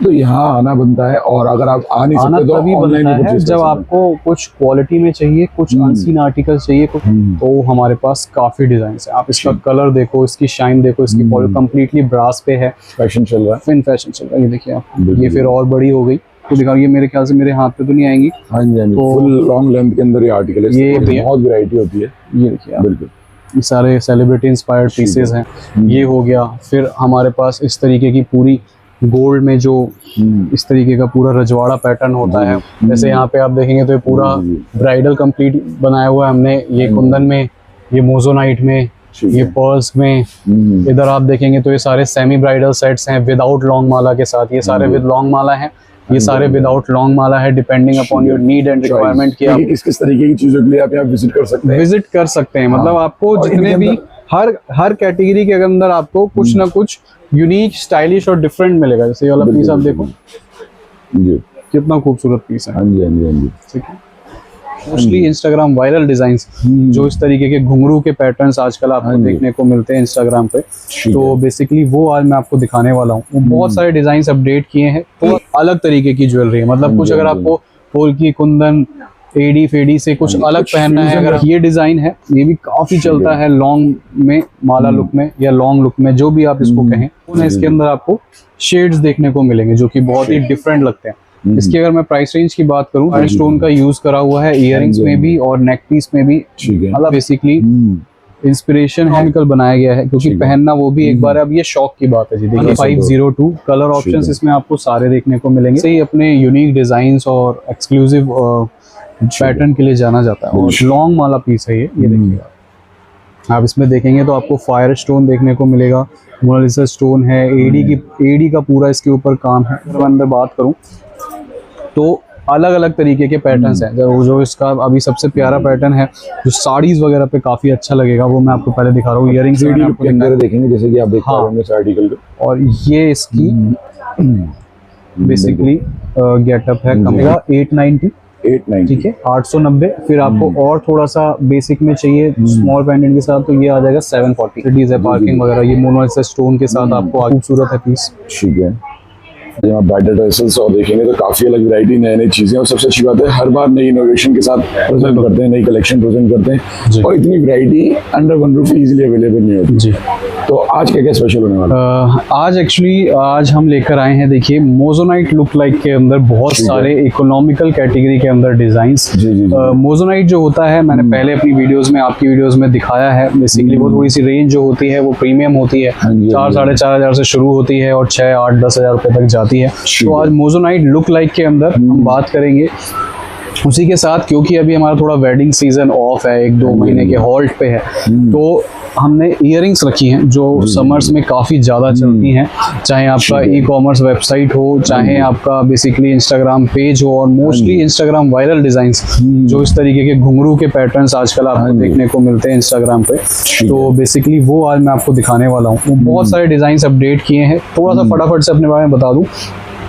तो यहाँ आना बनता है, और अगर आप आ नहीं सकते तो तभी ऑनलाइन बनता है जब आपको कुछ क्वालिटी में चाहिए, कुछ अनसीन आर्टिकल चाहिए कुछ, तो हमारे पास काफी डिजाइन है। आप इसका कलर देखो, इसकी शाइन देखो, इसकी पॉलिश कंप्लीटली ब्रास पे है, फैशन चल रहा है, फिन फैशन चल रहा है। ये देखिए आप, ये फिर और बड़ी हो गई तो दिखाओ, ये मेरे ख्याल से मेरे हाथ पे तो नहीं आएंगी। हाँ जी, हाँ जी, तो फुल लॉन्ग लेंथ के अंदर ये आर्टिकल है, ये बहुत वैरायटी होती है। ये देखिए आप, बिल्कुल ये सारे सेलिब्रिटी इंस्पायर्ड पीसेस हैं। ये हो गया, फिर हमारे पास इस तरीके की पूरी गोल्ड में जो इस तरीके का पूरा रजवाड़ा पैटर्न होता है, जैसे यहाँ पे आप देखेंगे तो ये पूरा ब्राइडल कंप्लीट बनाया हुआ है हमने। ये कुंदन में, ये मोजोनाइट में, ये पर्ल्स में। इधर आप देखेंगे तो ये सारे सेमी ब्राइडल सेट्स हैं विदाउट लॉन्ग माला के साथ। ये सारे विद लॉन्ग माला हैं, ये सारे विदाउट लॉन्ग माला है, depending upon your need and requirement की। आप किस तरीके की चीजों के लिए आप यहाँ विजिट कर सकते हैं, मतलब आपको जितने भी हर कैटेगरी के अंदर आपको कुछ ना कुछ यूनिक, स्टाइलिश और डिफरेंट मिलेगा। जैसे ये वाला पीस आप देखो जी, कितना खूबसूरत पीस है। हाँ जी, हाँ जी, हाँ जी, ठीक है। मोस्टली इंस्टाग्राम वायरल डिजाइंस, जो इस तरीके के घुंघरू के पैटर्न्स आजकल आपको देखने को मिलते हैं इंस्टाग्राम पे, तो बेसिकली वो आज मैं आपको दिखाने वाला हूँ। बहुत सारे डिजाइन अपडेट किए हैं, तो अलग तरीके की ज्वेलरी है। मतलब कुछ अगर आपको पोल्की, कुंदन, एडी फेडी से कुछ अलग पहनना है, अगर ये डिजाइन है, ये भी काफी चलता है लॉन्ग में, माला लुक में या लॉन्ग लुक में, जो भी आप इसको कहें। इसके अंदर आपको शेड्स देखने को मिलेंगे जो कि बहुत ही डिफरेंट लगते हैं। इसकी अगर मैं प्राइस रेंज की बात करूं, आयरन स्टोन का यूज करा हुआ है इयररिंग्स में भी और नेक पीस में भी। मतलब बेसिकली इंस्पिरेशन केमिकल बनाया गया है, क्योंकि पहनना वो भी एक बार। अब ये शौक की बात है जी। देखिए 502 कलर ऑप्शंस इसमें आपको सारे देखने को मिलेंगे। सही अपने यूनिक डिजाइन्स और एक्सक्लूसिव पैटर्न के लिए जाना जाता है, और लॉन्ग वाला पीस है ये देखिए आप इसमें देखेंगे तो आपको फायर स्टोन देखने को मिलेगा, मोनालिसा स्टोन है, एडी का पूरा इसके ऊपर काम है। अगर मैं अंदर बात करूं तो अलग अलग तरीके के पैटर्न्स हैं। जो इसका अभी सबसे प्यारा पैटर्न है, जो साड़ीज वगैरह पे काफी अच्छा लगेगा, वो मैं आपको पहले दिखा रहा हूँ। इयरिंग्स देखेंगे जैसे कि आप देख पा रहे हैं इस आर्टिकल को, और ये इसकी बेसिकली गेटअप है, कमेगा 890, ठीक है 890। फिर आपको और थोड़ा सा बेसिक में चाहिए स्मॉल पेंडेंट के साथ, तो ये आ जाएगा 740 है। पार्किंग वगैरह ये मोनालिसा स्टोन के साथ आपको खूबसूरत है पीस। ठीक है, जब आप ब्राइडल ड्रेसेस और देखेंगे तो काफी अलग वैरायटी, नए नई चीजें, और सबसे अच्छी बात है हर बार नई इनोवेशन के साथ प्रेजेंट करते हैं, नई कलेक्शन प्रेजेंट करते हैं, और इतनी variety under one roof easily available नहीं होती जी। तो आज क्या क्या स्पेशल होने वाला है? आज हम लेकर आए हैं, देखिए मोजोनाइट लुक लाइक के अंदर बहुत सारे इकोनॉमिकल कैटेगरी के अंदर डिजाइंस। मोजोनाइट जो होता है, मैंने पहले अपनी वीडियोस में, आपकी वीडियोस में दिखाया है। बेसिकली वो थोड़ी सी रेंज जो होती है वो प्रीमियम होती है, 4-4.5 से शुरू होती है और 6-8-10 हज़ार रुपए तक जाती है। तो आज मोजोनाइट लुक लाइक के अंदर हम बात करेंगे। उसी के साथ, क्योंकि अभी हमारा थोड़ा वेडिंग सीजन ऑफ है, 1-2 महीने के हॉल्ट पे है, तो हमने इयरिंग्स रखी हैं जो समर्स में काफ़ी ज़्यादा चलती हैं। चाहे आपका ई-कॉमर्स वेबसाइट हो, चाहे आपका बेसिकली इंस्टाग्राम पेज हो, और मोस्टली इंस्टाग्राम वायरल डिज़ाइंस, जो इस तरीके के घुंघरू के पैटर्न्स आजकल आपको देखने को मिलते हैं इंस्टाग्राम पे, तो बेसिकली वो आज मैं आपको दिखाने वाला हूँ। वो बहुत सारे डिज़ाइंस अपडेट किए हैं। थोड़ा सा फटाफट से अपने बारे में बता दूँ।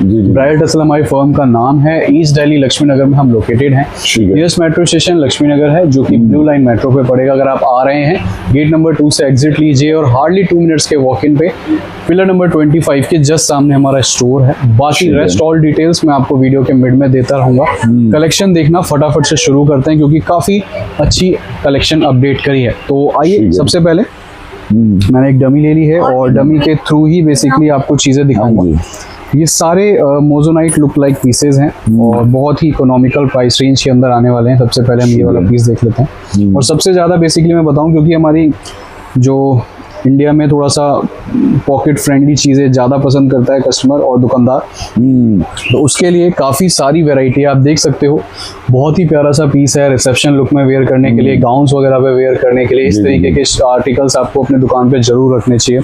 ब्राइडल टेसल हमारी फर्म का नाम है। ईस्ट दिल्ली लक्ष्मी नगर में हम लोकेटेड हैं। नियरेस्ट मेट्रो स्टेशन लक्ष्मी नगर है, जो कि ब्लू लाइन मेट्रो पे पड़ेगा। अगर आप आ रहे हैं, गेट नंबर 2 से एग्जिट लीजिए, और हार्डली 2 मिनट्स के वॉक इन पे पिलर नंबर 25 के जस्ट सामने हमारा स्टोर है। बाकी रेस्ट ऑल डिटेल्स मैं आपको वीडियो के मिड में देता रहूंगा। कलेक्शन देखना फटाफट से शुरू करते हैं, क्योंकि काफी अच्छी कलेक्शन अपडेट करी है। तो आइए, सबसे पहले मैंने एक डमी ले ली है, और डमी के थ्रू ही बेसिकली आपको चीजें दिखाऊंगा। ये सारे मोजोनाइट लुक लाइक पीसेज हैं, और बहुत ही इकोनॉमिकल प्राइस रेंज के अंदर आने वाले हैं। सबसे पहले हम ये वाला पीस देख लेते हैं। और सबसे ज़्यादा बेसिकली मैं बताऊं, क्योंकि हमारी जो इंडिया में थोड़ा सा पॉकेट फ्रेंडली चीज़ें ज़्यादा पसंद करता है कस्टमर और दुकानदार, तो उसके लिए काफ़ी सारी वैरायटी आप देख सकते हो। बहुत ही प्यारा सा पीस है, रिसेप्शन लुक में वेयर करने के लिए, गाउन्स वगैरह पे वेयर करने के लिए, इस तरीके के आर्टिकल्स आपको अपने दुकान पे जरूर रखने चाहिए।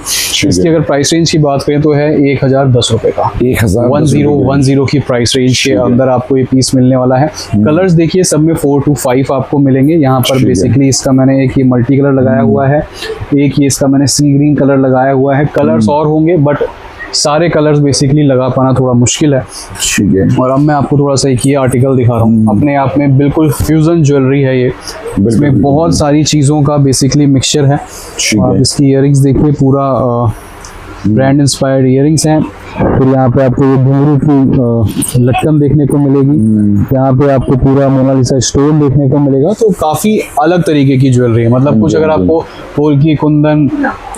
इसकी अगर प्राइस रेंज की बात करें तो है 1010 रुपये का, 1010 की प्राइस रेंज के अंदर आपको ये पीस मिलने वाला है। कलर्स देखिए, सब में 4 to 5 आपको मिलेंगे यहाँ पर। बेसिकली इसका मैंने एक ये मल्टी कलर लगाया हुआ है, एक ये इसका मैंने सी ग्रीन कलर लगाया हुआ है। कलर्स और होंगे, बट सारे कलर्स बेसिकली लगा पाना थोड़ा मुश्किल है। ठीक है, और अब मैं आपको थोड़ा सा एक ये आर्टिकल दिखा रहा हूँ। अपने आप में बिल्कुल फ्यूजन ज्वेलरी है ये, इसमें बहुत सारी चीज़ों का बेसिकली मिक्सचर है। आप इसकी इयरिंग्स देखिए, पूरा ब्रांड इंस्पायर्ड इयरिंग्स हैं। फिर यहाँ पे आपको ये घुंघरू की लटकन देखने को मिलेगी। यहाँ पे आपको पूरा मोनालिसा स्टोन देखने को मिलेगा। तो काफी अलग तरीके की ज्वेलरी है, मतलब कुछ अगर आपको फूल की कुंदन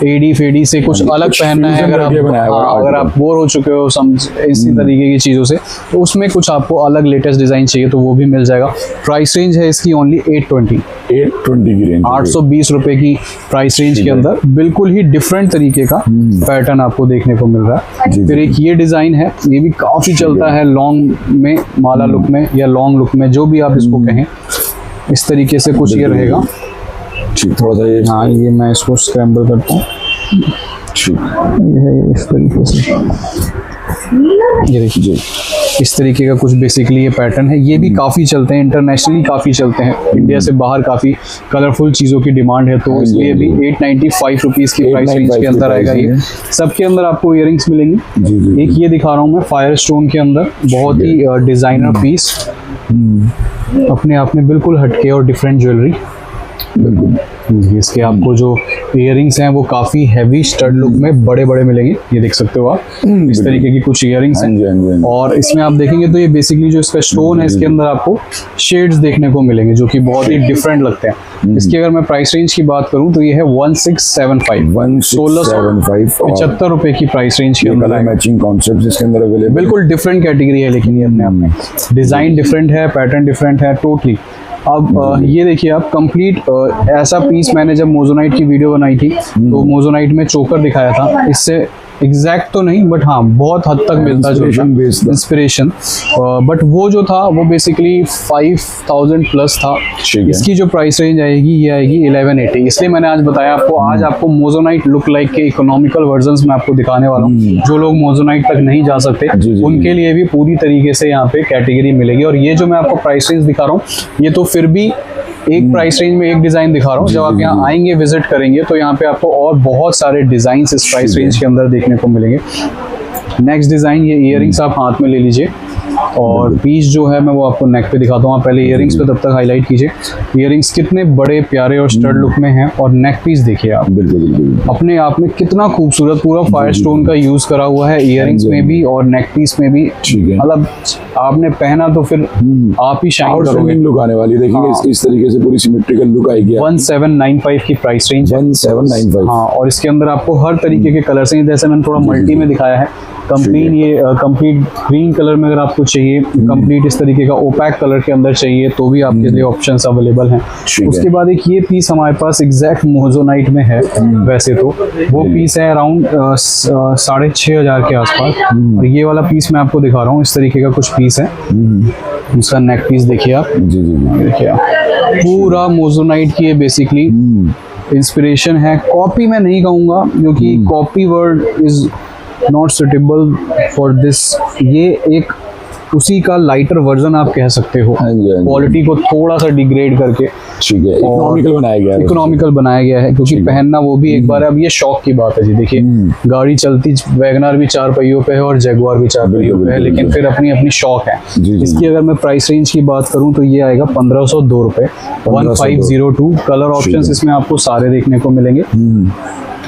एडी फेडी से कुछ अलग पहनना है, अगर आप बोर हो चुके हो इसी तरीके की चीजों से, तो उसमें कुछ आपको अलग लेटेस्ट डिजाइन चाहिए तो वो भी मिल जाएगा। प्राइस रेंज है इसकी ओनली 820 की रेंज, 820 रुपए की प्राइस रेंज के अंदर बिल्कुल ही डिफरेंट तरीके का पैटर्न आपको देखने को मिल रहा है। फिर एक ये डिजाइन है, ये भी काफी चलता है लॉन्ग में, माला लुक में या लॉन्ग लुक में, जो भी आप इसको कहें। इस तरीके से कुछ ये रहेगा। थोड़ा सा ये, हाँ ये मैं इसको स्क्रैम्बल करता हूँ, ये है इस तरीके से, ये देखिए इस तरीके का कुछ बेसिकली ये पैटर्न है। ये भी काफ़ी चलते हैं, इंटरनेशनली काफ़ी चलते हैं, इंडिया से बाहर काफ़ी कलरफुल चीज़ों की डिमांड है, तो इसलिए भी 895 रुपीज़ की प्राइस रेंज के अंदर आएगा। ये सबके अंदर आपको इयरिंग्स मिलेंगी। एक ये दिखा रहा हूँ मैं फायर स्टोन के अंदर, बहुत ही डिज़ाइनर पीस, अपने आप में बिल्कुल हटके और डिफरेंट ज्वेलरी। इसके आपको जो इयरिंग्स हैं वो काफी हैवी स्टड लुक में बड़े बड़े मिलेंगे, ये देख सकते हो आप। इस तरीके की कुछ इयरिंग्स हैं, और इसमें आप देखेंगे तो ये बेसिकली जो इसका स्टोन है, इसके अंदर आपको शेड्स देखने को मिलेंगे जो कि बहुत ही डिफरेंट लगते हैं। इसकी अगर मैं प्राइस रेंज की बात करूं तो ये है 1675 1675 रुपए की प्राइस रेंज के अंदर। मैचिंग कॉन्सेप्ट इसके अंदर अवेलेबल, बिल्कुल डिफरेंट कैटेगरी है, लेकिन ये अपने आप में डिजाइन डिफरेंट है, पैटर्न डिफरेंट है टोटली। अब ये देखिए आप कंप्लीट ऐसा पीस मैंने जब मोजोनाइट की वीडियो बनाई थी तो मोजोनाइट में चोकर दिखाया था, इससे एग्जैक्ट तो नहीं बट हाँ बहुत हद तक मिलता जो इंस्पिरेशन, बट वो जो था वो बेसिकली 5000 प्लस था। इसकी जो प्राइस रेंज आएगी ये आएगी 1180, इसलिए मैंने आज बताया आपको। आज आपको मोजोनाइट लुक लाइक के इकोनॉमिकल वर्जन्स मैं आपको दिखाने वाला हूँ। जो लोग मोजोनाइट तक नहीं जा सकते उनके लिए भी पूरी तरीके से यहाँ पे कैटेगरी मिलेगी। और ये जो मैं आपको प्राइस रेंज दिखा रहा हूँ ये तो फिर भी एक प्राइस रेंज में एक डिजाइन दिखा रहा हूँ। जब आप यहाँ आएंगे विजिट करेंगे तो यहाँ पे आपको और बहुत सारे डिजाइन इस प्राइस रेंज के अंदर देखने को मिलेंगे। नेक्स्ट डिजाइन, ये इयरिंग्स आप हाथ में ले लीजिए, और पीस जो है मैं वो आपको नेक पे दिखाता हूँ। आप पहले इयरिंग्स पे तब तक हाईलाइट कीजिए। इयरिंग्स कितने बड़े प्यारे और स्टड लुक में हैं, और नेक पीस देखिए आप, अपने आप में कितना खूबसूरत, पूरा फायर स्टोन का यूज करा हुआ है इयरिंग्स में भी और नेक पीस में भी। मतलब आपने पहना तो फिर आप ही शाइन करोगे, लुक आने वाली देखेंगे। इस तरीके से पूरी सिमेट्रिकल लुक आएगी। 1795 की प्राइस रेंज, 1795। हाँ, और इसके अंदर आपको हर तरीके के कलर से, जैसे मैंने थोड़ा मल्टी में दिखाया है, कंप्लीट ये कंप्लीट ग्रीन कलर में अगर आपको चाहिए, कंप्लीट इस तरीके का ओपैक कलर के अंदर चाहिए तो भी आपके लिए ऑप्शंस अवेलेबल हैं। उसके बाद एक ये पीस हमारे पास एग्जैक्ट मोजोनाइट में है, वैसे तो वो पीस है अराउंड 6500 के आसपास, और ये वाला पीस मैं आपको दिखा रहा हूँ। इस तरीके का कुछ पीस है, उसका नेक पीस देखिए आप, देखिए आप, पूरा मोजोनाइट की बेसिकली इंस्पिरेशन है। कॉपी मैं नहीं कहूँगा क्योंकि copy word is not suitable for this. ये एक उसी का लाइटर वर्जन आप कह सकते हो, क्वालिटी को थोड़ा सा डिग्रेड करके। ठीक है, इकोनॉमिकल बनाया गया है क्योंकि पहनना वो भी एक बार है। अब ये शौक की बात है जी, देखिए गाड़ी चलती वैगनआर भी 4 पहियों पे है और जगुआर भी 4 पहियों पे है, लेकिन फिर अपनी अपनी शौक है। इसकी अगर मैं प्राइस रेंज की बात करूं तो ये आएगा 1502 रुपए, 1502। कलर ऑप्शंस इसमें आपको सारे देखने को मिलेंगे।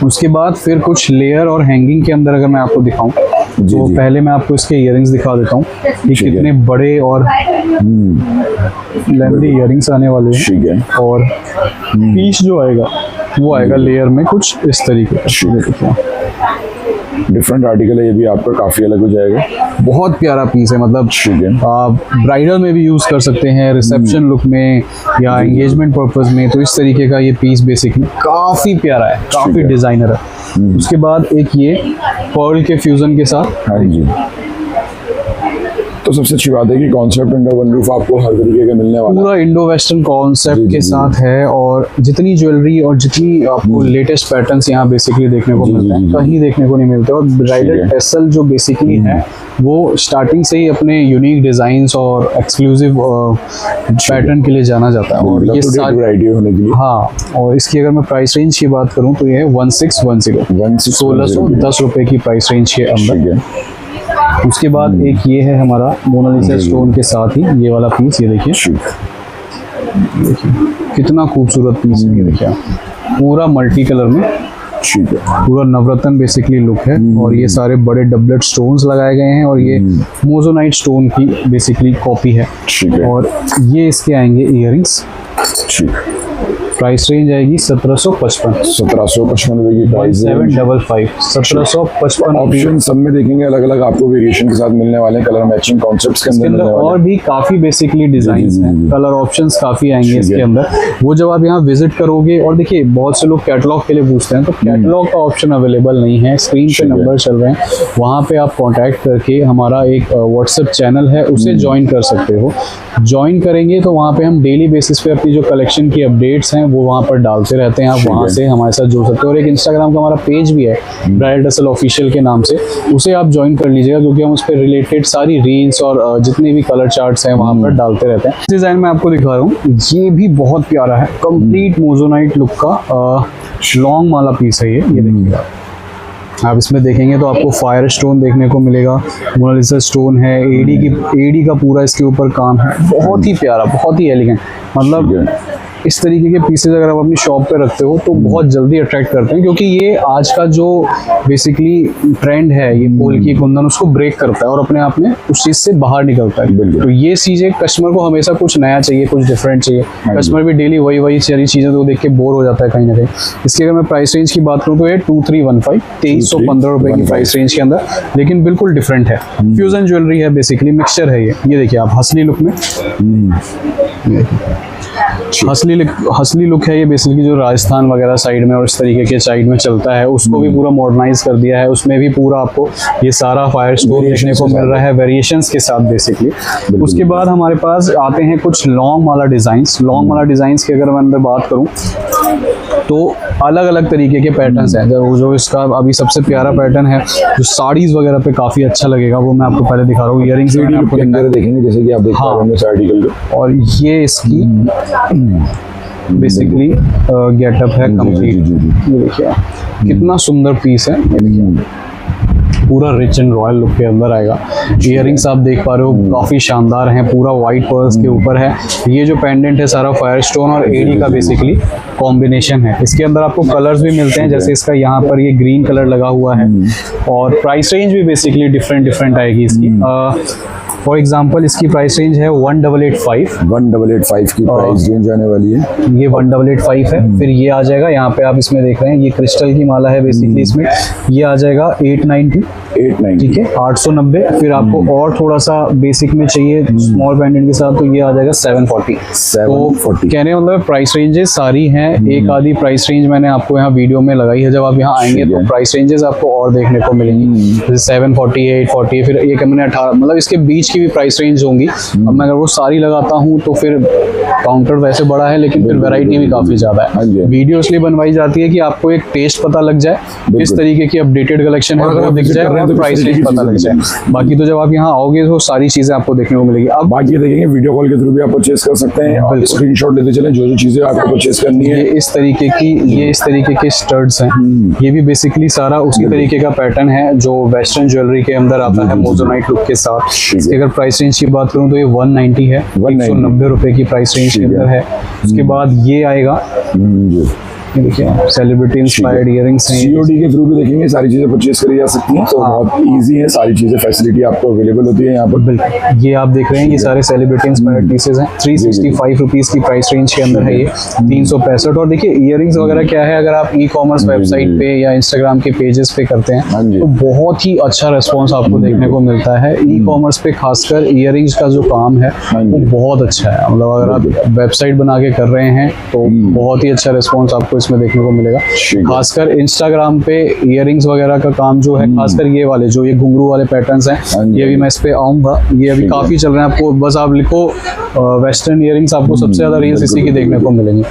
उसके बाद फिर कुछ लेयर और हैंगिंग के अंदर अगर मैं आपको दिखाऊं तो पहले मैं आपको इसके इयरिंग्स दिखा देता हूँ। ये कितने बड़े और लेंथी इयरिंग्स आने वाले हैं, और पीस जो आएगा वो आएगा लेयर में कुछ इस तरीके का। डिफरेंट आर्टिकल है, ये भी आपका काफी अलग हो जाएगा। बहुत प्यारा पीस है, मतलब आप ब्राइडल में भी यूज कर सकते हैं, रिसेप्शन लुक में या एंगेजमेंट पर्पस में। तो इस तरीके का ये पीस बेसिकली काफी प्यारा है, काफी डिजाइनर है। उसके बाद एक ये पर्ल के फ्यूजन के साथ, हाँ जी, तो सबसे अच्छी बात है कि कॉन्सेप्ट अंडर वन रूफ आपको हर तरीके का मिलने वाला है। पूरा इंडो वेस्टर्न कॉन्सेप्ट के साथ है, और जितनी ज्वेलरी और जितनी आपको लेटेस्ट पैटर्न्स यहाँ बेसिकली देखने को मिलते हैं, कहीं देखने को नहीं मिलते। और ब्राइडल टेसल जो बेसिकली है वो स्टार्टिंग से ही अपने यूनिक डिजाइन्स और एक्सक्लूसिव पैटर्न के लिए जाना जाता है, और ये सारी वैरायटी होने के लिए। हाँ, और इसकी अगर मैं प्राइस रेंज की बात करूँ तो ये है 1610 1610 रुपए की प्राइस रेंज के अंदर। उसके बाद एक ये है हमारा मोनालिसा स्टोन के साथ ही ये वाला पीस, ये देखिए कितना खूबसूरत पीस है। ये देखिए पूरा मल्टी कलर में ठीक है। पूरा नवरत्न बेसिकली लुक है और ये सारे बड़े डबलेट स्टोन्स लगाए गए हैं और ये मोजोनाइट स्टोन की बेसिकली कॉपी है। ठीक है। और ये इसके आएंगे इयरिंग्स। ठीक। प्राइस रेंज आएगी 1755। 1755 रुपए की प्राइस है। 1755 1755 ऑप्शन सब में देखेंगे अलग अलग आपको वेरिएशन के साथ मिलने वाले हैं, कलर मैचिंग कॉन्सेप्ट्स के अंदर मिलने वाले और भी काफी बेसिकली डिजाइन हैं, कलर ऑप्शंस काफी आएंगे इसके अंदर। वो जब आप यहाँ विजिट करोगे, और देखिए बहुत से लोग कैटलॉग के लिए पूछते हैं, तो कैटलॉग का ऑप्शन अवेलेबल नहीं है। स्क्रीन पे नंबर चल रहे हैं, वहाँ पे आप कॉन्टैक्ट करके हमारा एक व्हाट्सएप चैनल है उसे ज्वाइन कर सकते हो। ज्वाइन करेंगे तो वहाँ पे हम डेली बेसिस पे अपनी जो कलेक्शन की अपडेट्स हैं वो वहाँ पर डालते रहते हैं। आप वहाँ से हमारे साथ जुड़ सकते हो। और एक इंस्टाग्राम का हमारा पेज भी है ब्राइडल टसल ऑफिशियल के नाम से, उसे आप ज्वाइन कर लीजिएगा, क्योंकि हम उस पर रिलेटेड सारी रील्स और जितने भी कलर चार्ट्स हैं वहाँ पर डालते रहते हैं। डिजाइन मैं आपको दिखा रहा हूँ, ये भी बहुत प्यारा है, कंप्लीट मोजोनाइट लुक का लॉन्ग माला पीस है ये देखिएगा। आप इसमें देखेंगे तो आपको फायर स्टोन देखने को मिलेगा, मोनालिसा स्टोन है, एडी का पूरा इसके ऊपर काम है। बहुत ही प्यारा, बहुत ही एलिगेंट। मतलब इस तरीके के पीसेज अगर आप अपनी शॉप पे रखते हो तो बहुत जल्दी अट्रैक्ट करते हैं, क्योंकि ये आज का जो बेसिकली ट्रेंड है, ये पोल की कुंदन उसको ब्रेक करता है और अपने आप में उस चीज से बाहर निकलता है। तो ये चीजें कस्टमर को हमेशा कुछ नया चाहिए, कुछ डिफरेंट चाहिए। कस्टमर भी डेली वही सारी चीजें तो देख के बोर हो जाता है कहीं ना कहीं। इसकी अगर मैं प्राइस रेंज की बात करूँ तो ये 2315 2315 रुपए की प्राइस रेंज के अंदर, लेकिन बिल्कुल डिफरेंट है। फ्यूजन ज्वेलरी है, बेसिकली मिक्सचर है ये देखिए आप हसली लुक में। हसली लुक है ये, बेसिकली जो राजस्थान वगैरह साइड में और इस तरीके के साइड में चलता है उसको भी पूरा मॉडर्नाइज कर दिया है। उसमें भी पूरा आपको ये सारा फायर स्टोन देखने को मिल रहा है वेरिएशंस के साथ बेसिकली। उसके बाद हमारे पास आते हैं कुछ लॉन्ग माला डिजाइंस। लॉन्ग माला डिजाइंस की अगर मैं अंदर बात करूं तो अलग अलग तरीके के पैटर्न्स हैं। जो इसका अभी सबसे प्यारा पैटर्न है जो साड़ीज वगैरह पे काफी अच्छा लगेगा, वो मैं आपको पहले दिखा रहा हूँ। इयरिंग्स आपको देखेंगे जैसे कि आप देख पा रहे हैं इस आर्टिकल को। और ये इसकी बेसिकली गेटअप है कंप्लीट। ये देखिए कितना सुंदर पीस है, ये देखिए पूरा रिच एंड रॉयल लुक के अंदर आएगा। इयरिंग्स आप देख पा रहे हो काफी शानदार हैं, पूरा व्हाइट पर्ल्स के ऊपर है। ये जो पेंडेंट है सारा फायर स्टोन और एडी का बेसिकली कॉम्बिनेशन है। इसके अंदर आपको कलर्स भी मिलते हैं, जैसे इसका यहाँ पर ये ग्रीन कलर लगा हुआ है। और प्राइस रेंज भी बेसिकली डिफरेंट आएगी इसकी। फॉर एग्जाम्पल इसकी प्राइस रेंज है 1885 1885 की प्राइस रेंज आने वाली है। ये 1885 है। फिर ये आ जाएगा, यहाँ पे आप इसमें देख रहे हैं ये क्रिस्टल की माला है बेसिकली, इसमें ये आ जाएगा 890 ठीक है 890। फिर आपको और थोड़ा सा बेसिक में चाहिए स्मॉल पेंडेंट के साथ, तो ये आ जाएगा 740। तो कहने मतलब प्राइस रेंजेस सारी हैं। एक आधी प्राइस रेंज मैंने आपको यहाँ वीडियो में लगाई है, जब आप यहाँ आएंगे तो प्राइस रेंजेस आपको और देखने को मिलेंगी, जैसे 740 840। फिर एक मैंने 18, मतलब इसके बीच की भी प्राइस रेंज होंगी। अब मैं अगर वो सारी लगाता हूँ तो फिर काउंटर वैसे बड़ा है, लेकिन फिर वैरायटी भी काफी ज्यादा है। वीडियो इसलिए बनवाई जाती है कि आपको एक टेस्ट पता लग जाए, इस तरीके की अपडेटेड कलेक्शन है वो दिख जाए और प्राइस रेंज पता लग जाए। बाकी तो जब आप यहाँ आओगे तो सारी चीजें आपको देखने को मिलेगी। अब बाकी देखेंगे वीडियो कॉल के थ्रू भी आप परचेस कर सकते हैं और स्क्रीनशॉट लेते चलें जो चीजें आपको परचेस करनी है। ये इस तरीके के स्टड्स हैं, ये भी बेसिकली सारा उसी तरीके का पैटर्न है जो वेस्टर्न ज्वेलरी के अंदर आता है मोजोनाइट लुक के साथ। इसकी अगर प्राइस रेंज की बात करूं तो ये 190 है, 190 रुपए की प्राइस रेंज के अंदर है। उसके बाद ये आएगा, देखिए सेलिब्रिटी इंस्पायर्ड इयरिंग्स हैं। सीओडी के थ्रू भी देखेंगे सारी चीजें परचेस करी जा सकती हैं, तो बहुत इजी है, सारी चीजें फैसिलिटी आपको अवेलेबल होती है यहाँ पर। बिल्कुल ये आप देख रहे हैं ये सारे सेलिब्रिटी इंस्पायर्ड पीसेस हैं। 365 रुपीज की प्राइस रेंज के अंदर है ये, 365। और देखिए इयरिंग्स वगैरह क्या है, अगर आप ई कॉमर्स वेबसाइट पे या इंस्टाग्राम के पेजेस पे करते हैं तो बहुत ही अच्छा रिस्पॉन्स आपको देखने को मिलता है। ई कॉमर्स पे खासकर इयरिंग्स का जो काम है वो बहुत अच्छा है। मतलब अगर आप वेबसाइट बना के कर रहे हैं तो बहुत ही अच्छा रिस्पॉन्स आपको इसमें देखने को मिलेगा। खासकर इंस्टाग्राम पे इयरिंग्स वगैरह का काम जो है, खासकर ये वाले जो ये घुंघरू वाले पैटर्न्स हैं, ये भी मैं इस पे आऊंगा, ये अभी काफी चल रहे हैं। आपको बस आप लिखो वेस्टर्न इयरिंग्स, आपको सबसे ज्यादा रील्स इसी की देखने को मिलेंगे।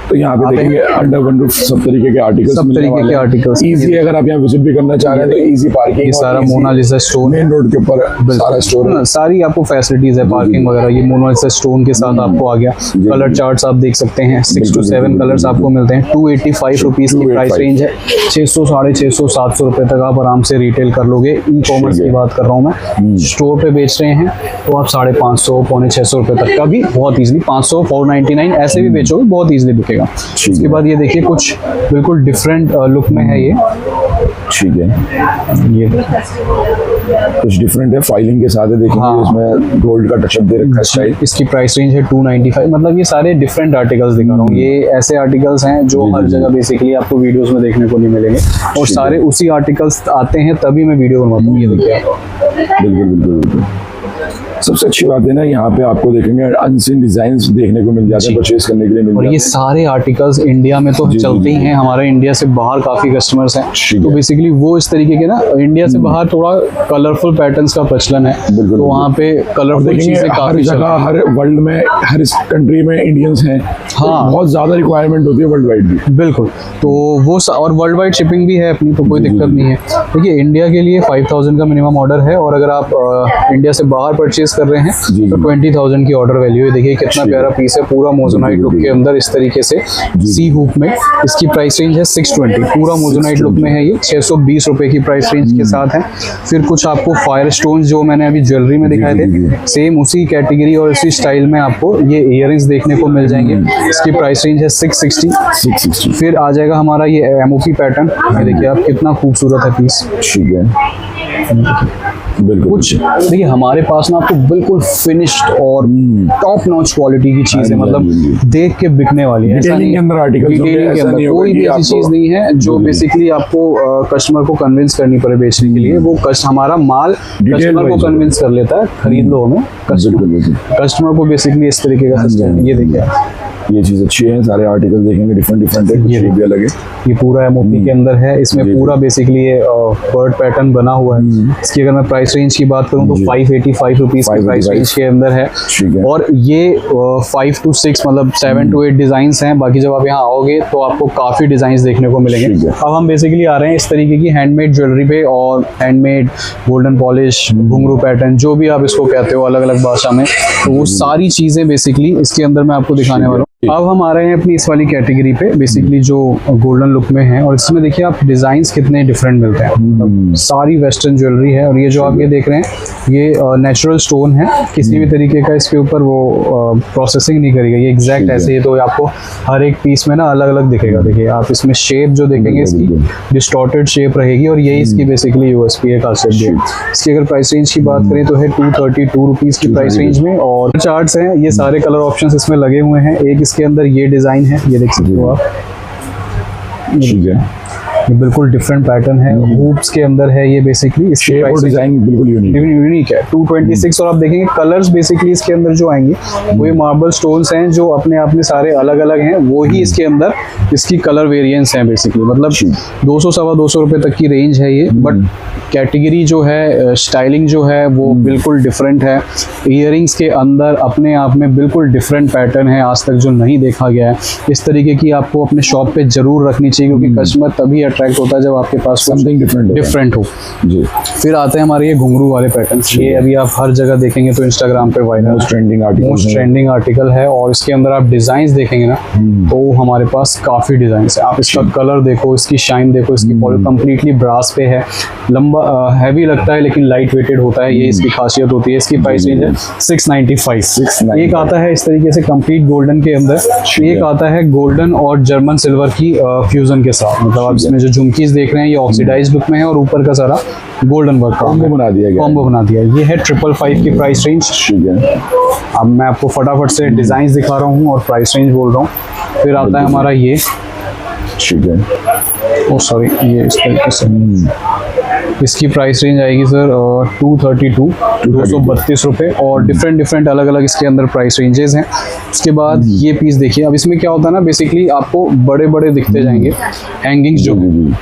तो यहाँ पे देखेंगे अंडर वन रूफ सब तरीके के आर्टिकल्स इजी है। अगर आप यहाँ विजिट भी करना चाह रहे हैं तो इजी पार्किंग, ये सारा मोनालिसा स्टोन मेन रोड के ऊपर सारा स्टोर, सारी आपको फैसिलिटीज है, पार्किंग वगैरह। ये मोनालिसा स्टोन के साथ आपको आ गया। कलर चार्ट्स आप देख सकते हैं, 6 to 7 कलर्स आपको मिलते हैं। 285 रुपीज की प्राइस रेंज है। 600 650 700 रुपए तक आप आराम से रिटेल कर लोगे। ई कॉमर्स की बात कर रहा हूँ मैं, स्टोर पे बेच रहे हैं तो आप 550 पौने 600 रुपए तक का भी बहुत इजीली, 500 499 ऐसे भी बेचोगे बहुत इजीली बिकेगा। मिलेगा। इसके बाद ये देखिए कुछ बिल्कुल डिफरेंट लुक में है ये। ठीक है, ये कुछ डिफरेंट है, फाइलिंग के साथ है, देखेंगे हाँ। इसमें गोल्ड का टचअप दे रखा है स्टाइल। इसकी प्राइस रेंज है 295। मतलब ये सारे डिफरेंट आर्टिकल्स दिखा रहा हूँ, ये ऐसे आर्टिकल्स हैं जो हर जगह बेसिकली आपको वीडियोस में देखने को नहीं मिलेंगे, और सारे उसी आर्टिकल्स आते हैं तभी मैं वीडियो बनवाता हूँ। ये देखिए आप, बिल्कुल बिल्कुल बिल्कुल। सबसे अच्छी बात है ना, यहाँ पे आपको देखेंगे अनसीन डिजाइन्स देखने को मिल जाते हैं, परचेज करने के लिए मिल और जाते ये हैं। सारे आर्टिकल्स इंडिया में तो जी, चलते जी, ही हैं, हमारे इंडिया से बाहर काफी कस्टमर्स हैं, ठीक तो है। बेसिकली वो इस तरीके के ना इंडिया से बाहर थोड़ा कलरफुल पैटर्न्स का प्रचलन है, बिल्कुल, तो वहाँ पे कलरफुल देखेंगे चीजें हर काफी चलती जगह, हैं। हर वर्ल्ड में, हर कंट्री में इंडियंस हैं, तो हाँ। बहुत ज्यादा रिक्वायरमेंट होती है वर्ल्ड वाइड भी। बिल्कुल, तो वो और वर्ल्ड वाइड शिपिंग भी है अपनी, तो कोई दिक्कत नहीं है। देखिए इंडिया के लिए 5000 का मिनिमम ऑर्डर है, और अगर आप इंडिया से बाहर परचेज कर रहे हैं जी, तो जी। 20,000 की ऑर्डर वैल्यू है। देखिए कितना प्यारा पीस है, पूरा मोजोनाइट लुक के अंदर इस तरीके से सी हुक में। इसकी प्राइस रेंज है 620, पूरा मोजोनाइट लुक में है ये, 620 रुपए की प्राइस रेंज के साथ है। फिर कुछ आपको फायर स्टोन जो मैंने अभी ज्वेलरी में दिखाए जी, जी, थे, सेम उसी कैटेगरी और उसी स्टाइल में आपको ये इयररिंग्स देखने को मिल जाएंगे। इसकी प्राइस रेंज है 660। 660। फिर आ जाएगा हमारा ये एमओपी पैटर्न, ये देखिए आप कितना खूबसूरत है पीस। ठीक है, बिल्कुल। कुछ देखिए हमारे पास ना आपको बिल्कुल फिनिश्ड और टॉप नॉच क्वालिटी की चीजें, हाँ जी, हाँ जी, मतलब देख के बिकने वाली है। ऐसा Detailing नहीं के अंदर articles होंगे, डिटेलिंग के ऐसा अंदर नहीं होगा कोई कि भी ऐसी आपको- चीज नहीं है जो जी, बेसिकली आपको कस्टमर को कन्विंस करनी पड़े बेचने के लिए। वो हमारा माल कस्टमर को wise कन्विंस कर लेता है, खरीद लो हमें। बिल्कुल बिल्कुल। कस्टमर को बेसिकली इस तरीके का सिस्टम है। ये देखिए आप, ये चीज अच्छी है, सारे आर्टिकल देखेंगे डिफरेंट डिफरेंट है, ये कुछ भी अलग है। ये पूरा एमओपी के अंदर है, इसमें जी, पूरा बेसिकली ये बर्ड पैटर्न बना हुआ है। इसकी अगर मैं प्राइस रेंज की बात करूं तो जी। 585 रुपीज की प्राइस 585 रेंज के अंदर है। ठीक है। और ये 5 to 6 मतलब 7 to 8 डिजाइन हैं। बाकी जब आप यहाँ आओगे तो आपको काफी डिजाइन देखने को मिलेंगे। ठीक है। अब हम बेसिकली आ रहे हैं इस तरीके की हैंडमेड ज्वेलरी पे, और हैंडमेड गोल्डन पॉलिश, घुंघरू पैटर्न, जो भी आप इसको कहते हो अलग अलग भाषा में, तो वो सारी चीजें बेसिकली इसके अंदर मैं आपको दिखाने वाला हूँ। अब हम आ रहे हैं अपनी इस वाली कैटेगरी पे, बेसिकली जो गोल्डन लुक में है, और इसमें देखिए आप डिजाइन्स कितने डिफरेंट मिलते हैं। मतलब सारी वेस्टर्न ज्वेलरी है, और ये जो आप ये देख रहे हैं ये नेचुरल स्टोन है, किसी भी तरीके का इसके ऊपर वो प्रोसेसिंग नहीं करी गई, ये एग्जैक्ट ऐसे ही। तो आपको हर एक पीस में ना अलग अलग दिखेगा। देखिए आप इसमें शेप जो देखेंगे इसकी डिस्टॉर्टेड शेप रहेगी, और यही इसकी बेसिकली यूएसपी है, खासियत भी है। इसकी अगर प्राइस रेंज की बात करें तो है 232 रुपीज की प्राइस रेंज में, और चार्ट्स हैं, ये सारे कलर ऑप्शंस इसमें लगे हुए हैं। एक इसके अंदर ये डिजाइन है, ये देख सकते हो आप, ठीक है, ये बिल्कुल डिफरेंट पैटर्न है, हूप्स के अंदर है ये बेसिकली। इसकी शेप और प्राइस डिजाइन बिल्कुल यूनिक है। यूनिक है 226। और आप देखेंगे कलर्स बेसिकली इसके अंदर जो आएंगे वो ये मार्बल स्टोन्स हैं, जो अपने आप में सारे अलग अलग हैं, वो ही इसके अंदर इसकी कलर वेरिएंट्स हैं बेसिकली। मतलब 200 सवा 200 रुपए तक की रेंज है ये, बट कैटेगरी जो है, स्टाइलिंग जो है वो बिल्कुल डिफरेंट है। इयररिंग्स के अंदर अपने आप में बिल्कुल डिफरेंट पैटर्न है, आज तक जो नहीं देखा गया है। इस तरीके की आपको अपने शॉप पे जरूर रखनी चाहिए, क्योंकि कस्टमर तभी अट्रैक्ट होता है जब आपके पास समथिंग डिफरेंट हो। जी। फिर आते हैं हमारे ये घुंघरू वाले पैटर्न। ये अभी आप हर जगह देखेंगे तो इंस्टाग्राम पे viral most trending article most trending article है, और इसके अंदर आप डिजाइन्स देखेंगे ना तो हमारे पास काफी डिजाइन्स है। आप इसका कलर देखो, इसकी शाइन देखो, इसकी कंप्लीटली ब्रास पे है, लंबा हैवी लगता है लेकिन लाइट वेटेड होता है, ये इसकी खासियत होती है। इसकी प्राइस रेंज है 695। एक आता है इस तरीके से कंप्लीट गोल्डन के अंदर, एक आता है गोल्डन और जर्मन सिल्वर की फ्यूजन के साथ। मतलब आप इसमें जो झुमकीज देख रहे हैं ये ऑक्सीडाइज लुक में है, और ऊपर का सारा गोल्डन वर्क कॉम्बो बना दिया गया है। कॉम्बो बना दिया। ये है 555 की प्राइस रेंज। ठीक है, अब मैं आपको फटाफट से डिजाइन दिखा रहा हूँ और प्राइस रेंज बोल रहा हूँ। फिर आता है हमारा ये, ठीक है, ओ सॉरी, ये इस तरीके से इसकी प्राइस रेंज आएगी सर 232 रुपए, और डिफरेंट अलग अलग इसके अंदर प्राइस रेंजेस हैं। उसके बाद ये पीस देखिए, अब इसमें क्या होता है ना, बेसिकली आपको बड़े बड़े दिखते जाएंगे हैंगिंग्स जो हैं।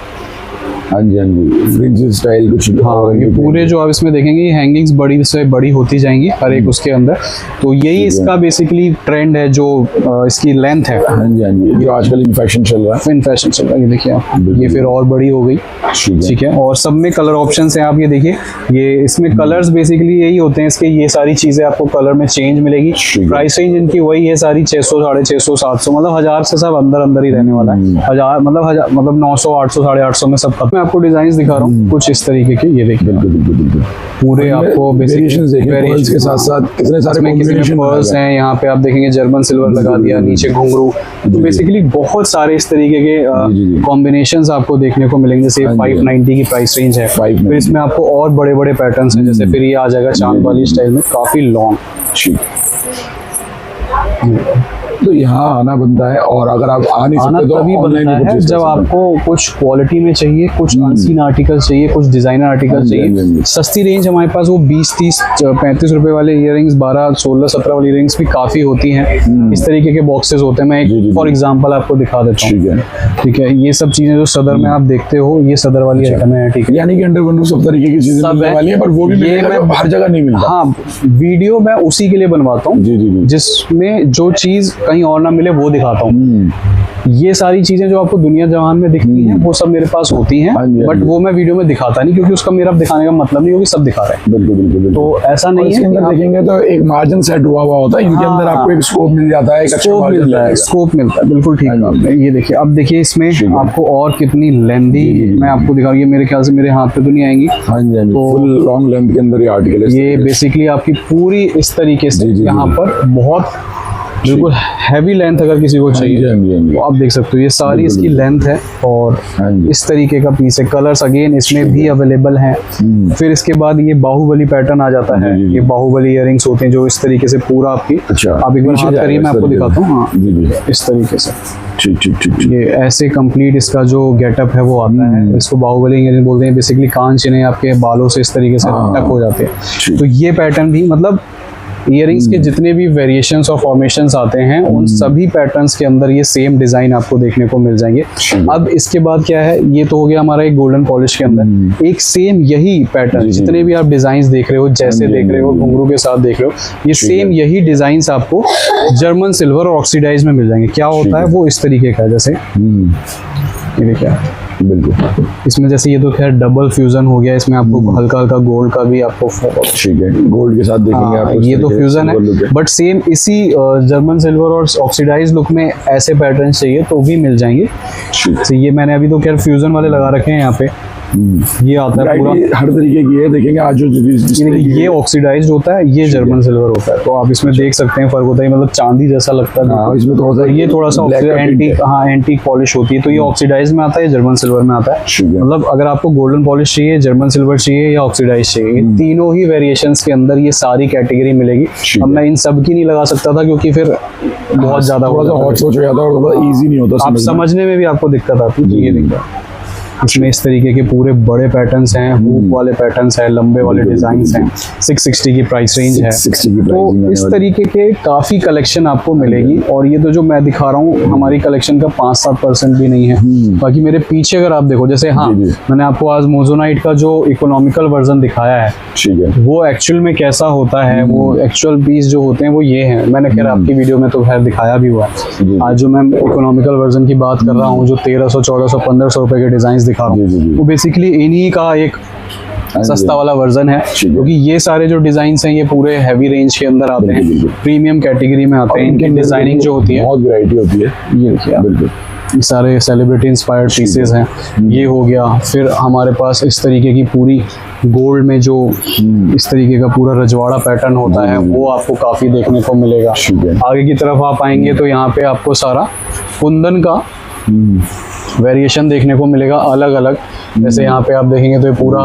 हाँ जी हाँ जी, फ्रिंज स्टाइल कुछ। हाँ, ये पूरे जो आप इसमें देखेंगे ये हैंगिंग्स बड़ी से बड़ी होती जाएंगी हर एक उसके अंदर। तो यही इसका बेसिकली ट्रेंड है, जो इसकी लेंथ है। हाँ जी हाँ जी, जो आजकल इन फैशन चल रहा है। इन फैशन चल रहा है, ये देखिए आप, ये फिर और बड़ी हो गई। ठीक है, और सब में कलर ऑप्शंस हैं। आप ये देखिए, ये इसमें कलर्स बेसिकली यही होते हैं इसके, ये सारी चीजें आपको कलर में चेंज मिलेगी। प्राइस रेंज इनकी वही है सारी 600, 650, 700, मतलब 1000 से सब अंदर अंदर ही रहने वाला है। 1000 मतलब 900, 800, 850 में सब खत्म। मैं आपको डिजाइन दिखा रहा हूँ कुछ इस तरीके के, ये देखिए बिल्कुल बिल्कुल बिल्कुल पूरे आपको वेरिएशंस देखें, pearls के साथ साथ कितने सारे कॉम्बिनेशन पर्ल्स हैं। यहाँ पे आप देखेंगे जर्मन सिल्वर लगा दिया, नीचे घुंघरू, तो बेसिकली बहुत सारे इस तरीके के कॉम्बिनेशंस आपको देखने को मिलेंगे। जैसे 590 की प्राइस रेंज है, फिर इसमें आपको और बड़े बड़े पैटर्न्स हैं, जैसे फिर ये आ जाएगा चांद वाली स्टाइल में, काफी लॉन्ग। तो यहाँ आना बनता है, और अगर आप आ नहीं सकते तो तभी ऑनलाइन बनता है जब आपको कुछ क्वालिटी में चाहिए, कुछ अनसीन आर्टिकल चाहिए, कुछ डिजाइनर आर्टिकल चाहिए। सस्ती रेंज हमारे पास वो 20, 30, 35 रुपए वाले इयररिंग्स, 12, 16, 17 वाली इयररिंग्स भी काफी होती हैं। इस तरीके के बॉक्सेस होते हैं। मैं एक फॉर एग्जांपल आपको दिखा देता हूँ, ठीक है। ये सब चीजें जो सदर में आप देखते हो, ये सदर वाली आइटम है, ठीक है। यानी कि अंडर 1 रूफ सब तरीके की चीजें मिलने वाली है, पर वो भी ये मैं हर जगह नहीं मिलता। हाँ, वीडियो मैं उसी के लिए बनवाता हूँ जिसमें जो चीज कहीं और ना मिले वो दिखाता हूँ। ये सारी चीजें जो आपको दुनिया जहान में दिखती हैं वो सब मेरे पास होती हैं, बट वो मैं वीडियो में दिखाता नहीं, क्योंकि उसका मेरा दिखाने का मतलब नहीं, क्योंकि सब दिखा रहे हैं। बिल्कुल बिल्कुल। तो ऐसा नहीं है। अंदर देखेंगे तो एक मार्जिन सेट हुआ होता है, इनके अंदर आपको एक स्कोप मिल जाता है, स्कोप मिलता है, स्कोप मिलता है, बिल्कुल ठीक है आपने। ये देखिए, अब देखिए इसमें आपको और कितनी लेंथी मैं आपको दिखाऊँ। ये मेरे ख्याल से मेरे हाथ पे तो नहीं आएंगी। हाँ जी, तो फुल लॉन्ग लेंथ के अंदर ये आर्टिकल है। ये बेसिकली आपकी पूरी इस तरीके से यहाँ पर बहुत बिल्कुल हैवी लेंथ अगर किसी को चाहिए तो आप देख सकते हो, ये सारी इसकी लेंथ है, और इस तरीके का पीस है। कलर्स अगेन इसमें भी अवेलेबल हैं। फिर इसके बाद ये बाहुबली पैटर्न आ जाता है। ये बाहुबली इयररिंग्स होते हैं जो इस तरीके से पूरा आपकी, आप एक बार हाथ करिए, मैं आपको दिखाता हूँ। हाँ, इस तरीके से ठीक। ये ऐसे कंप्लीट इसका जो गेटअप है वो आता है। इसको बाहुबली इयररिंग बोलते हैं। बेसिकली कान चिन्ह आपके बालों से इस तरीके से टक हो जाते हैं। तो ये पैटर्न भी, मतलब इयररिंग्स के जितने भी वेरिएशंस और फॉर्मेशंस आते हैं, उन सभी पैटर्न्स के अंदर ये सेम डिजाइन आपको देखने को मिल जाएंगे। अब इसके बाद क्या है, ये तो हो गया हमारा एक गोल्डन पॉलिश के अंदर। एक सेम यही पैटर्न, जितने भी आप डिजाइन्स देख रहे हो, जैसे देख रहे हो, घुंघरू के साथ देख रहे हो, ये सेम यही डिजाइन्स आपको जर्मन सिल्वर और ऑक्सीडाइज में मिल जाएंगे। क्या होता है वो इस तरीके का, जैसे ये देखिए बिल्कुल, इसमें जैसे ये तो खैर डबल फ्यूजन हो गया, इसमें आपको हल्का हल्का गोल्ड का भी आपको, ठीक है, गोल्ड के साथ देखेंगे आप। ये तो फ्यूजन है, बट सेम इसी जर्मन सिल्वर और ऑक्सीडाइज लुक में ऐसे पैटर्न चाहिए तो भी मिल जाएंगे। तो ये मैंने अभी तो खैर फ्यूजन वाले लगा रखे हैं यहाँ पे। ये आता है पूरा हर तरीके की है। देखेंगे आज जो ये ऑक्सीडाइज्ड होता है, ये जर्मन सिल्वर होता है, तो आप इसमें देख सकते हैं फर्क होता है। मतलब चांदी जैसा लगता है, इसमें थोड़ा सा एंटीक, हाँ एंटीक पॉलिश होती है। तो ये ऑक्सीडाइज में आता है, जर्मन सिल्वर में आता है। मतलब अगर आपको गोल्डन पॉलिश चाहिए, जर्मन सिल्वर चाहिए या ऑक्सीडाइज चाहिए, तीनों ही वेरिएशंस के अंदर ये सारी कैटेगरी मिलेगी। अब मैं इन सब की नहीं लगा सकता था, क्योंकि फिर बहुत ज्यादा हॉट सोच हो जाता है और थोड़ा इजी नहीं होता, आप समझने में भी आपको दिक्कत आती है। ये देखिए, इसमें इस तरीके के पूरे बड़े पैटर्न्स हैं, हुक वाले पैटर्न्स हैं, लंबे वाले डिजाइन्स हैं। 660 की प्राइस रेंज है। तो इस तरीके के काफी कलेक्शन आपको मिलेगी। और ये तो जो मैं दिखा रहा हूँ, हमारी कलेक्शन का 5-7% भी नहीं है। बाकी मेरे पीछे अगर आप देखो, जैसे हाँ मैंने आपको आज मोजोनाइट का जो इकोनॉमिकल वर्जन दिखाया है, वो एक्चुअल में कैसा होता है, वो एक्चुअल पीस जो होते हैं वो ये है। मैंने खैर आपकी वीडियो में तो खैर दिखाया भी हुआ है। आज जो मैं इकोनॉमिकल वर्जन की बात कर रहा हूँ, जो 1300, 1400, 1500 रुपए के डिजाइन दिखा रहा हूँ, वो बेसिकली इन्हीं का एक सस्ता वाला वर्जन है। क्योंकि ये सारे जो डिजाइन्स हैं ये पूरे हैवी रेंज के अंदर आते हैं, प्रीमियम कैटेगरी में आते हैं। इनकी डिजाइनिंग जो होती है बहुत वैरायटी होती है। ये देखिए बिल्कुल, सारे सेलिब्रिटी इंस्पायर्ड पीसेस हैं। ये हो गया। फिर हमारे पास इस तरीके की पूरी गोल्ड में जो इस तरीके का पूरा रजवाड़ा पैटर्न होता है, वो आपको काफी देखने को मिलेगा। आगे की तरफ आप आएंगे तो यहाँ पे आपको सारा कुंदन का वेरिएशन देखने को मिलेगा अलग अलग। जैसे यहाँ पे आप देखेंगे तो ये पूरा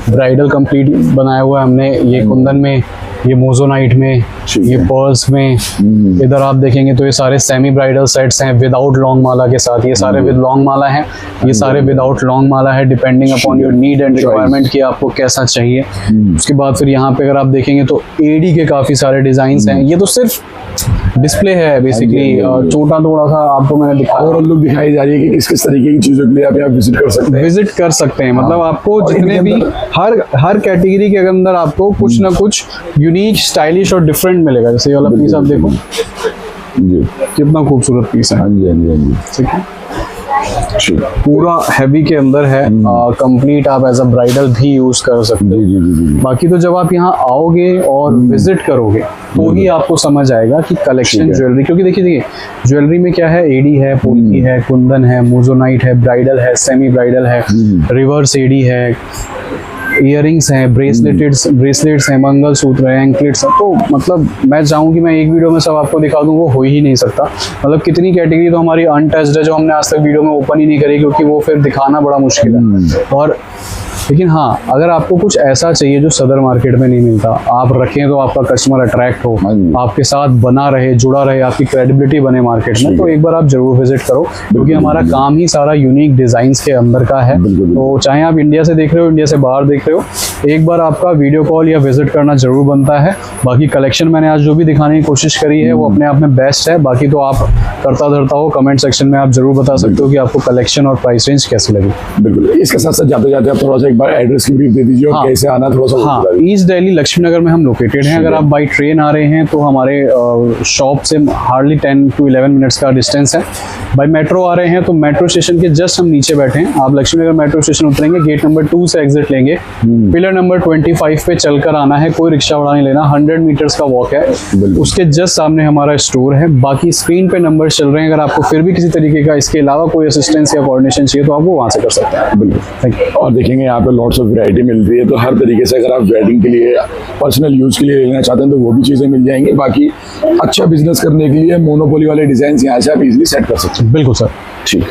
ब्राइडल कंप्लीट बनाया हुआ है हमने। ये कुंदन में, ये मोजोनाइट में, ये पर्ल्स में। इधर आप देखेंगे तो ये सारे सेमी ब्राइडल सेट्स हैं विदाउट लॉन्ग माला के साथ। ये सारे विद लॉन्ग माला हैं, ये सारे विदाउट लॉन्ग माला है, depending upon your need and requirement कि आपको कैसा चाहिए। उसके बाद फिर यहाँ पे अगर आप देखेंगे तो एडी के काफी सारे डिजाइन हैं। ये तो सिर्फ डिस्प्ले है बेसिकली, छोटा थोड़ा सा आपको मैंने दिखाया। ओवरऑल लुक दिखाई जा रही है कि किस किस तरीके की चीजों के लिए आप यहाँ विजिट कर सकते हैं। मतलब आपको जितने भी हर कैटेगरी के अंदर आपको कुछ ना कुछ यूनिक, स्टाइलिश और डिफरेंट मिलेगा। जैसे ये वाला पीस आप देखो, कितना खूबसूरत पीस है। हाँ जी, हाँ जी, हाँ जी, ठीक है। ठीक। पूरा हैवी के अंदर है, कंप्लीट आप एज अ ब्राइडल भी यूज कर सकते हो। जी जी जी जी। बाकी तो जब आप यहाँ आओगे और विजिट करोगे तो ही आपको समझ आएगा कि कलेक्शन ठीक है। ज्वेलरी, क्योंकि देखिए ज्वेलरी में क्या है, एडी है, पोल्की है, कुंदन है, मोजोनाइट है, ब्राइडल है, सेमी ब्राइडल है, रिवर्स एडी है, इयरिंग्स हैं, ब्रेसलेट्स हैं, मंगलसूत्र हैं, एंकलेट्स हैं। तो मतलब मैं चाहूँ कि मैं एक वीडियो में सब आपको दिखा दूँ, वो हो ही नहीं सकता। मतलब कितनी कैटेगरी तो हमारी अनटच्ड है जो हमने आज तक वीडियो में ओपन ही नहीं करी, क्योंकि वो फिर दिखाना बड़ा मुश्किल है। और लेकिन हाँ, अगर आपको कुछ ऐसा चाहिए जो सदर मार्केट में नहीं मिलता, आप रखें तो आपका कस्टमर अट्रैक्ट हो, आपके साथ बना रहे, जुड़ा रहे, आपकी क्रेडिबिलिटी बने मार्केट में, तो एक बार आप जरूर विजिट करो, क्योंकि हमारा काम ही सारा यूनिक डिजाइन्स के अंदर का है। तो चाहे आप इंडिया से देख रहे हो, इंडिया से बाहर देख रहे हो, एक बार आपका वीडियो कॉल या विजिट करना जरूर बनता है। बाकी कलेक्शन मैंने आज जो भी दिखाने की कोशिश करी है वो अपने आप में बेस्ट है। बाकी तो आप करता धरता हो, कमेंट सेक्शन में आप जरूर बता सकते हो कि आपको कलेक्शन और प्राइस रेंज कैसी लगी। बिल्कुल। इसके साथ साथ जाते जाते आप थोड़ा सा एक बार एड्रेस की ब्रीफ दे दीजिए और हाँ। कैसे आना थोड़ा सा वो हाँ, बता दीजिए। ईस्ट दिल्ली लक्ष्मी नगर में हम लोकेटेड हैं। अगर आप बाई ट्रेन आ रहे हैं तो हमारे शॉप से हार्डली 10 to 11 मिनट्स का डिस्टेंस है। बाई मेट्रो आ रहे हैं तो मेट्रो स्टेशन के जस्ट हम नीचे बैठे हैं। आप लक्ष्मी नगर मेट्रो स्टेशन उतरेंगे, गेट नंबर 2 से एग्जिट लेंगे, पिलर नंबर 25 पे चलकर आना है, कोई रिक्शा भाड़ा नहीं लेना, 100 मीटर्स का वॉक है। उसके जस्ट सामने हमारा स्टोर है। बाकी स्क्रीन पे नंबर चल रहे हैं, अगर आपको फिर भी किसी तरीके का इसके अलावा कोई असिस्टेंस या कोऑर्डिनेशन चाहिए तो आप वो वहाँ से कर सकते हैं। बिल्कुल। Thank you. और देखेंगे यहाँ पे लॉट्स ऑफ वैरायटी मिल रही है, तो हर तरीके से अगर आप वेडिंग के लिए, पर्सनल यूज के लिए लेना चाहते हैं तो वो भी चीज़ें मिल जाएंगी। बाकी अच्छा बिजनेस करने के लिए मोनोपोली वाले डिजाइन यहाँ से आप इजीली सेट कर सकते हैं। बिल्कुल सर। ठीक।